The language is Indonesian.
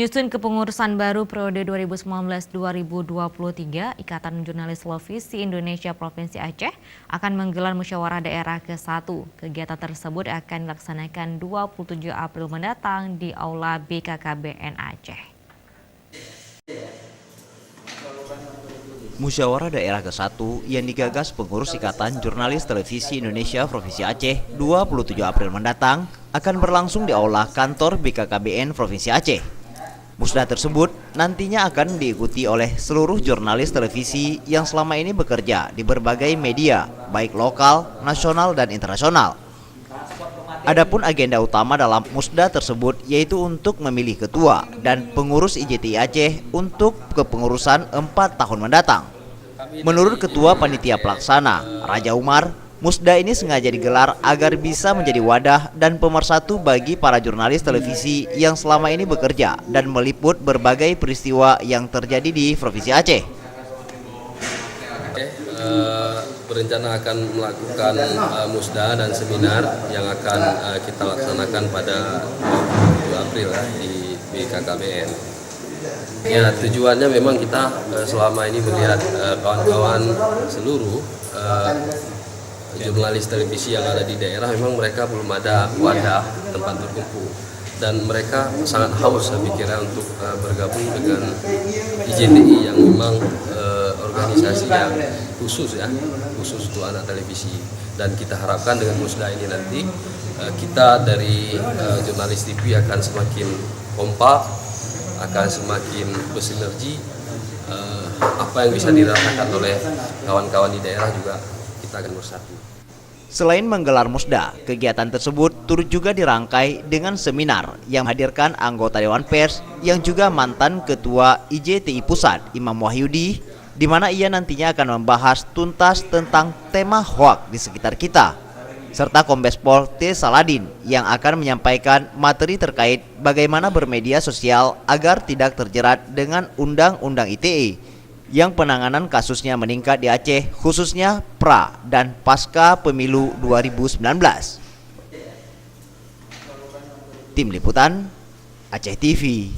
Menyusun kepengurusan baru periode 2019-2023, Ikatan Jurnalis Televisi Indonesia Provinsi Aceh akan menggelar musyawarah daerah ke-1. Kegiatan tersebut akan dilaksanakan 27 April mendatang di Aula BKKBN Aceh. Musyawarah daerah ke-1 yang digagas pengurus Ikatan Jurnalis Televisi Indonesia Provinsi Aceh 27 April mendatang akan berlangsung di Aula kantor BKKBN Provinsi Aceh. Musda tersebut nantinya akan diikuti oleh seluruh jurnalis televisi yang selama ini bekerja di berbagai media, baik lokal, nasional, dan internasional. Adapun agenda utama dalam musda tersebut yaitu untuk memilih ketua dan pengurus IJTI Aceh untuk kepengurusan 4 tahun mendatang. Menurut Ketua Panitia Pelaksana, Raja Umar, musda ini sengaja digelar agar bisa menjadi wadah dan pemersatu bagi para jurnalis televisi yang selama ini bekerja dan meliput berbagai peristiwa yang terjadi di Provinsi Aceh. Berencana akan melakukan musda dan seminar yang akan kita laksanakan pada 2 April di BKKBN. Ya, tujuannya memang kita selama ini melihat kawan-kawan seluruh jurnalis televisi yang ada di daerah, memang mereka belum ada wadah tempat berkumpul dan mereka sangat haus saya pikirnya untuk bergabung dengan IJTI yang memang organisasi yang khusus untuk anak televisi. Dan kita harapkan dengan musda ini nanti kita dari jurnalis TV akan semakin kompak, akan semakin bersinergi. Apa yang bisa dirasakan oleh kawan-kawan di daerah juga kita akan bersatu. Selain menggelar musda, kegiatan tersebut turut juga dirangkai dengan seminar yang menghadirkan anggota Dewan Pers yang juga mantan Ketua IJTI Pusat, Imam Wahyudi, di mana ia nantinya akan membahas tuntas tentang tema hoak di sekitar kita, serta Kombes Pol T. Saladin yang akan menyampaikan materi terkait bagaimana bermedia sosial agar tidak terjerat dengan Undang-Undang ITE yang penanganan kasusnya meningkat di Aceh, khususnya pra dan pasca pemilu 2019. Tim Liputan Aceh TV.